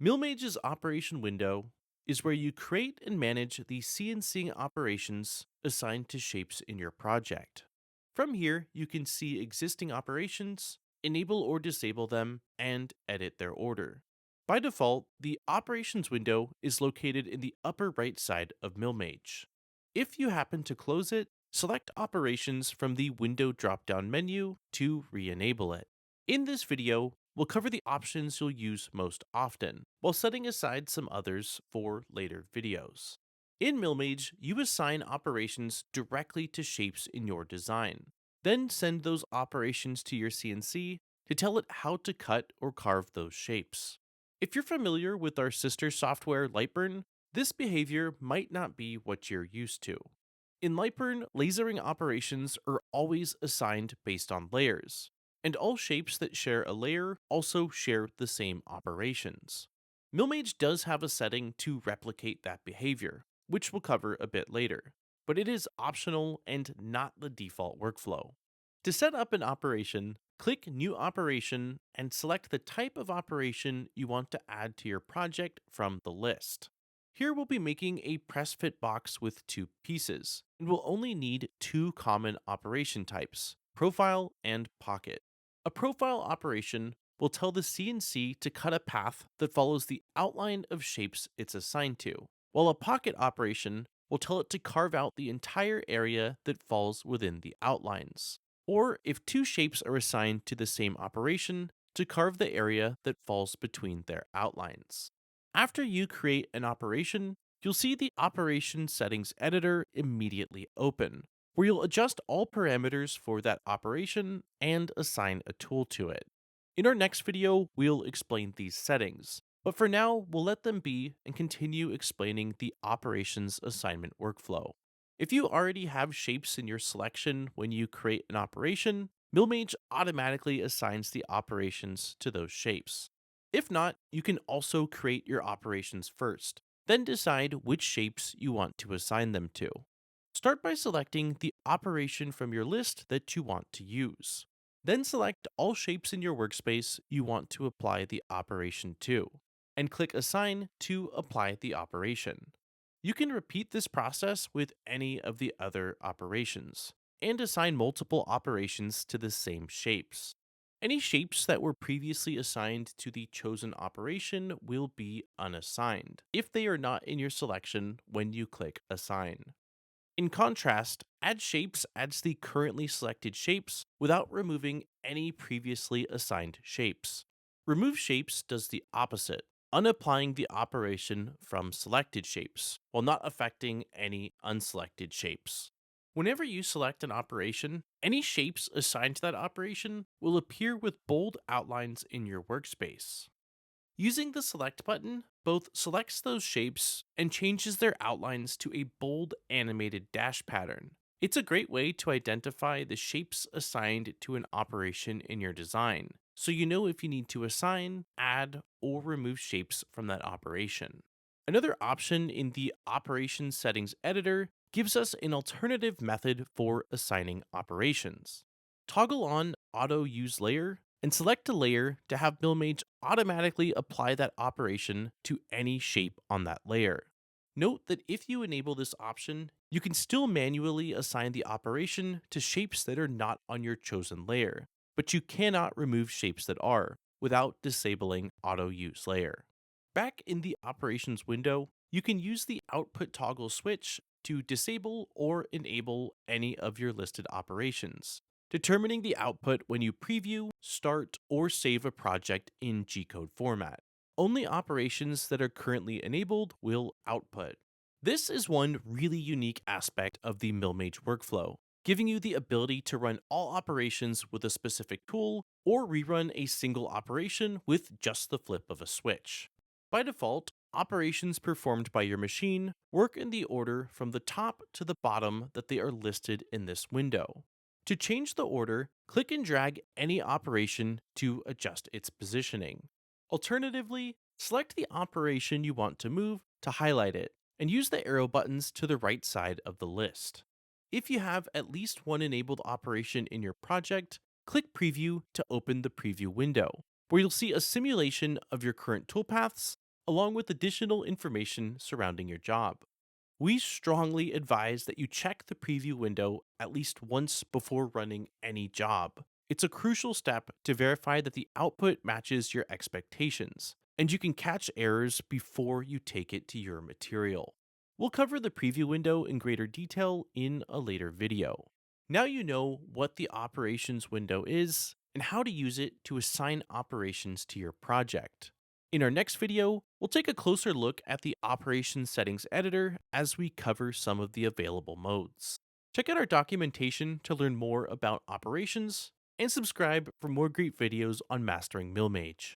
MillMage's operation window is where you create and manage the CNC operations assigned to shapes in your project. From here, you can see existing operations, enable or disable them, and edit their order. By default, the operations window is located in the upper right side of MillMage. If you happen to close it, select operations from the window drop-down menu to re-enable it. In this video, we'll cover the options you'll use most often, while setting aside some others for later videos. In MillMage, you assign operations directly to shapes in your design. Then send those operations to your CNC to tell it how to cut or carve those shapes. If you're familiar with our sister software Lightburn, this behavior might not be what you're used to. In Lightburn, lasering operations are always assigned based on layers, and all shapes that share a layer also share the same operations. MillMage does have a setting to replicate that behavior, which we'll cover a bit later, but it is optional and not the default workflow. To set up an operation, click New Operation and select the type of operation you want to add to your project from the list. Here we'll be making a press fit box with two pieces, and we'll only need two common operation types, profile and pocket. A profile operation will tell the CNC to cut a path that follows the outline of shapes it's assigned to, while a pocket operation will tell it to carve out the entire area that falls within the outlines. Or if two shapes are assigned to the same operation, to carve the area that falls between their outlines. After you create an operation, you'll see the Operation Settings Editor immediately open, where you'll adjust all parameters for that operation and assign a tool to it. In our next video, we'll explain these settings, but for now, we'll let them be and continue explaining the operations assignment workflow. If you already have shapes in your selection when you create an operation, MillMage automatically assigns the operations to those shapes. If not, you can also create your operations first, then decide which shapes you want to assign them to. Start by selecting the operation from your list that you want to use. Then select all shapes in your workspace you want to apply the operation to, and click Assign to apply the operation. You can repeat this process with any of the other operations, and assign multiple operations to the same shapes. Any shapes that were previously assigned to the chosen operation will be unassigned if they are not in your selection when you click Assign. In contrast, Add Shapes adds the currently selected shapes without removing any previously assigned shapes. Remove Shapes does the opposite, unapplying the operation from selected shapes, while not affecting any unselected shapes. Whenever you select an operation, any shapes assigned to that operation will appear with bold outlines in your workspace. Using the Select button both selects those shapes and changes their outlines to a bold animated dash pattern. It's a great way to identify the shapes assigned to an operation in your design, so you know if you need to assign, add, or remove shapes from that operation. Another option in the Operation Settings Editor gives us an alternative method for assigning operations. Toggle on Auto Use Layer and select a layer to have MillMage automatically apply that operation to any shape on that layer. Note that if you enable this option, you can still manually assign the operation to shapes that are not on your chosen layer, but you cannot remove shapes that are without disabling Auto Use Layer. Back in the Operations window, you can use the Output Toggle switch to disable or enable any of your listed operations, determining the output when you preview, start, or save a project in G-code format. Only operations that are currently enabled will output. This is one really unique aspect of the MillMage workflow, giving you the ability to run all operations with a specific tool or rerun a single operation with just the flip of a switch. By default, operations performed by your machine work in the order from the top to the bottom that they are listed in this window. To change the order, click and drag any operation to adjust its positioning. Alternatively, select the operation you want to move to highlight it, and use the arrow buttons to the right side of the list. If you have at least one enabled operation in your project, click Preview to open the preview window, where you'll see a simulation of your current toolpaths along with additional information surrounding your job. We strongly advise that you check the preview window at least once before running any job. It's a crucial step to verify that the output matches your expectations, and you can catch errors before you take it to your material. We'll cover the preview window in greater detail in a later video. Now you know what the operations window is and how to use it to assign operations to your project. In our next video, we'll take a closer look at the operations settings editor as we cover some of the available modes. Check out our documentation to learn more about operations and subscribe for more great videos on mastering MillMage.